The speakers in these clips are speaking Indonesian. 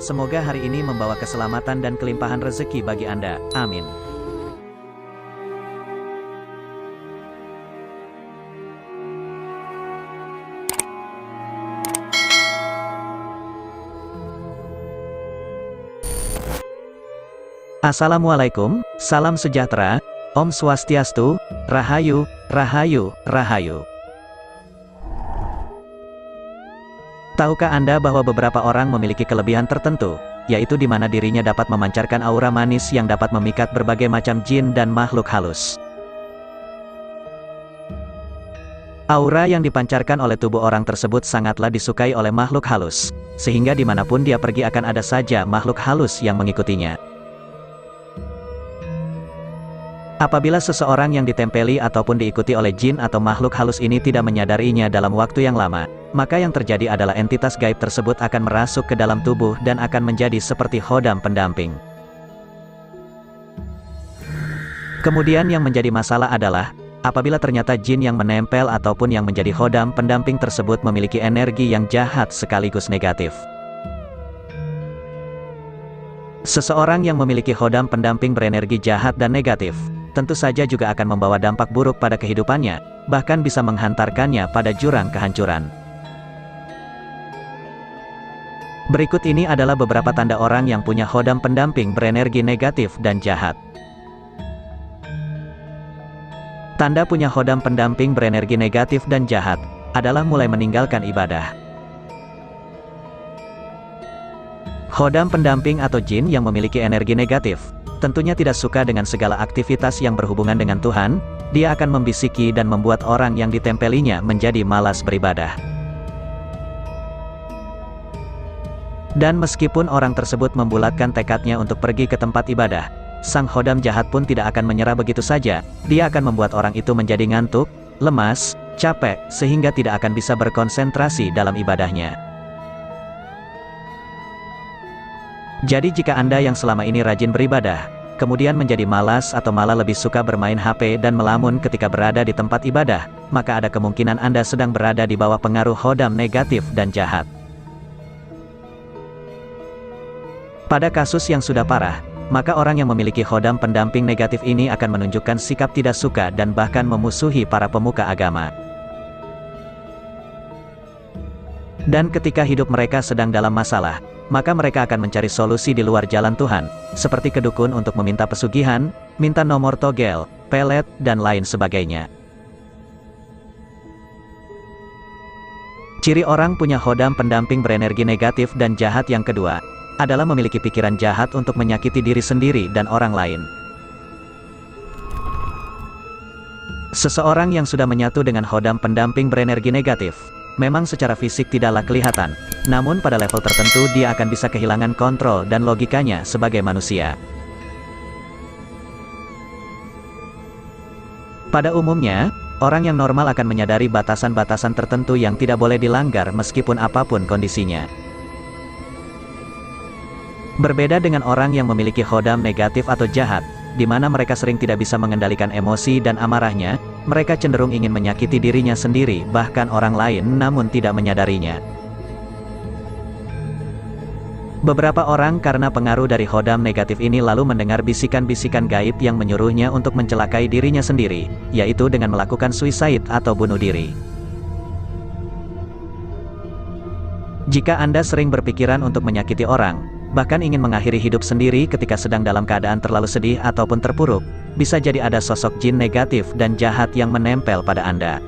Semoga hari ini membawa keselamatan dan kelimpahan rezeki bagi Anda. Amin. Assalamualaikum, salam sejahtera, Om Swastiastu, Rahayu, Rahayu, Rahayu. Tahukah Anda bahwa beberapa orang memiliki kelebihan tertentu, yaitu di mana dirinya dapat memancarkan aura manis yang dapat memikat berbagai macam jin dan makhluk halus. Aura yang dipancarkan oleh tubuh orang tersebut sangatlah disukai oleh makhluk halus, sehingga dimanapun dia pergi akan ada saja makhluk halus yang mengikutinya. Apabila seseorang yang ditempeli ataupun diikuti oleh jin atau makhluk halus ini tidak menyadarinya dalam waktu yang lama, maka yang terjadi adalah entitas gaib tersebut akan merasuk ke dalam tubuh dan akan menjadi seperti khodam pendamping. Kemudian yang menjadi masalah adalah, apabila ternyata jin yang menempel ataupun yang menjadi khodam pendamping tersebut memiliki energi yang jahat sekaligus negatif. Seseorang yang memiliki khodam pendamping berenergi jahat dan negatif, tentu saja juga akan membawa dampak buruk pada kehidupannya, bahkan bisa menghantarkannya pada jurang kehancuran. Berikut ini adalah beberapa tanda orang yang punya khodam pendamping berenergi negatif dan jahat. Tanda punya khodam pendamping berenergi negatif dan jahat adalah mulai meninggalkan ibadah. Khodam pendamping atau jin yang memiliki energi negatif tentunya tidak suka dengan segala aktivitas yang berhubungan dengan Tuhan. Dia akan membisiki dan membuat orang yang ditempelinya menjadi malas beribadah. Dan meskipun orang tersebut membulatkan tekadnya untuk pergi ke tempat ibadah, sang khodam jahat pun tidak akan menyerah begitu saja. Dia akan membuat orang itu menjadi ngantuk, lemas, capek, sehingga tidak akan bisa berkonsentrasi dalam ibadahnya. Jadi jika Anda yang selama ini rajin beribadah, kemudian menjadi malas atau malah lebih suka bermain HP dan melamun ketika berada di tempat ibadah, maka ada kemungkinan Anda sedang berada di bawah pengaruh khodam negatif dan jahat. Pada kasus yang sudah parah, maka orang yang memiliki khodam pendamping negatif ini akan menunjukkan sikap tidak suka dan bahkan memusuhi para pemuka agama. Dan ketika hidup mereka sedang dalam masalah, maka mereka akan mencari solusi di luar jalan Tuhan, seperti ke dukun untuk meminta pesugihan, minta nomor togel, pelet, dan lain sebagainya. Ciri orang punya khodam pendamping berenergi negatif dan jahat yang kedua, adalah memiliki pikiran jahat untuk menyakiti diri sendiri dan orang lain. Seseorang yang sudah menyatu dengan khodam pendamping berenergi negatif, memang secara fisik tidaklah kelihatan, namun pada level tertentu dia akan bisa kehilangan kontrol dan logikanya sebagai manusia. Pada umumnya, orang yang normal akan menyadari batasan-batasan tertentu yang tidak boleh dilanggar meskipun apapun kondisinya. Berbeda dengan orang yang memiliki khodam negatif atau jahat, di mana mereka sering tidak bisa mengendalikan emosi dan amarahnya, mereka cenderung ingin menyakiti dirinya sendiri bahkan orang lain namun tidak menyadarinya. Beberapa orang karena pengaruh dari khodam negatif ini lalu mendengar bisikan-bisikan gaib yang menyuruhnya untuk mencelakai dirinya sendiri, yaitu dengan melakukan suicide atau bunuh diri. Jika Anda sering berpikiran untuk menyakiti orang, bahkan ingin mengakhiri hidup sendiri ketika sedang dalam keadaan terlalu sedih ataupun terpuruk, bisa jadi ada sosok jin negatif dan jahat yang menempel pada Anda.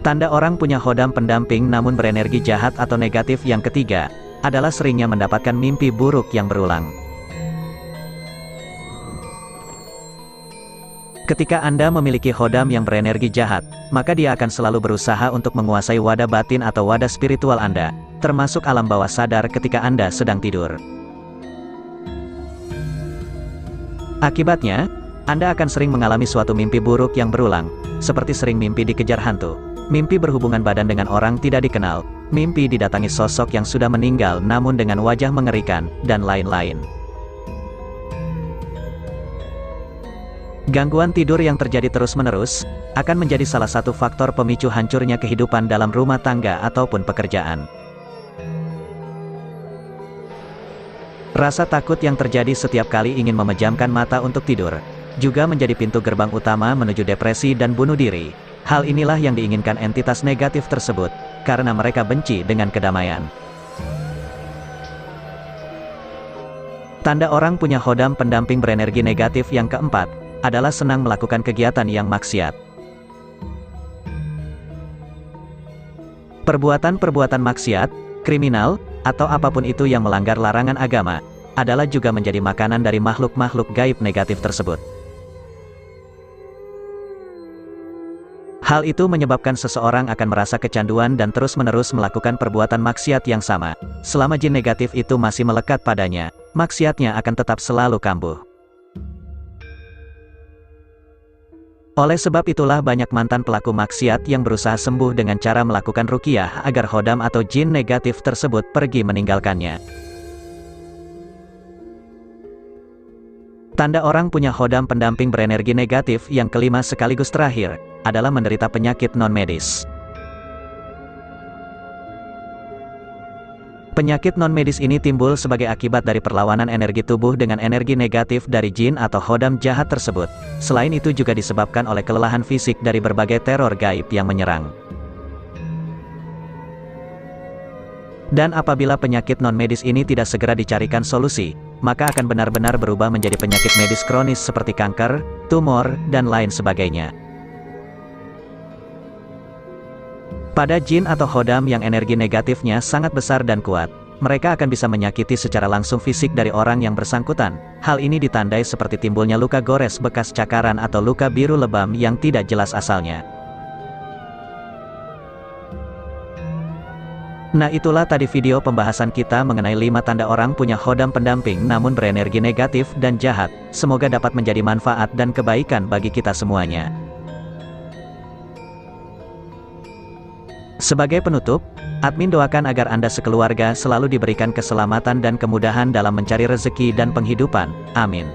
Tanda orang punya khodam pendamping namun berenergi jahat atau negatif yang ketiga, adalah seringnya mendapatkan mimpi buruk yang berulang. Ketika Anda memiliki khodam yang berenergi jahat, maka dia akan selalu berusaha untuk menguasai wadah batin atau wadah spiritual Anda, termasuk alam bawah sadar ketika Anda sedang tidur. Akibatnya, Anda akan sering mengalami suatu mimpi buruk yang berulang, seperti sering mimpi dikejar hantu, mimpi berhubungan badan dengan orang tidak dikenal, mimpi didatangi sosok yang sudah meninggal namun dengan wajah mengerikan, dan lain-lain. Gangguan tidur yang terjadi terus-menerus, akan menjadi salah satu faktor pemicu hancurnya kehidupan dalam rumah tangga ataupun pekerjaan. Rasa takut yang terjadi setiap kali ingin memejamkan mata untuk tidur, juga menjadi pintu gerbang utama menuju depresi dan bunuh diri. Hal inilah yang diinginkan entitas negatif tersebut, karena mereka benci dengan kedamaian. Tanda orang punya hodam pendamping berenergi negatif yang keempat, adalah senang melakukan kegiatan yang maksiat. Perbuatan-perbuatan maksiat, kriminal, atau apapun itu yang melanggar larangan agama, adalah juga menjadi makanan dari makhluk-makhluk gaib negatif tersebut. Hal itu menyebabkan seseorang akan merasa kecanduan dan terus-menerus melakukan perbuatan maksiat yang sama. Selama jin negatif itu masih melekat padanya, maksiatnya akan tetap selalu kambuh. Oleh sebab itulah banyak mantan pelaku maksiat yang berusaha sembuh dengan cara melakukan ruqyah agar hodam atau jin negatif tersebut pergi meninggalkannya. Tanda orang punya hodam pendamping berenergi negatif yang kelima sekaligus terakhir, adalah menderita penyakit non-medis. Penyakit non-medis ini timbul sebagai akibat dari perlawanan energi tubuh dengan energi negatif dari jin atau hodam jahat tersebut. Selain itu juga disebabkan oleh kelelahan fisik dari berbagai teror gaib yang menyerang. Dan apabila penyakit non-medis ini tidak segera dicarikan solusi, maka akan benar-benar berubah menjadi penyakit medis kronis seperti kanker, tumor, dan lain sebagainya. Pada jin atau hodam yang energi negatifnya sangat besar dan kuat, mereka akan bisa menyakiti secara langsung fisik dari orang yang bersangkutan. Hal ini ditandai seperti timbulnya luka gores bekas cakaran atau luka biru lebam yang tidak jelas asalnya. Nah, itulah tadi video pembahasan kita mengenai 5 tanda orang punya hodam pendamping namun berenergi negatif dan jahat. Semoga dapat menjadi manfaat dan kebaikan bagi kita semuanya. Sebagai penutup, admin doakan agar Anda sekeluarga selalu diberikan keselamatan dan kemudahan dalam mencari rezeki dan penghidupan. Amin.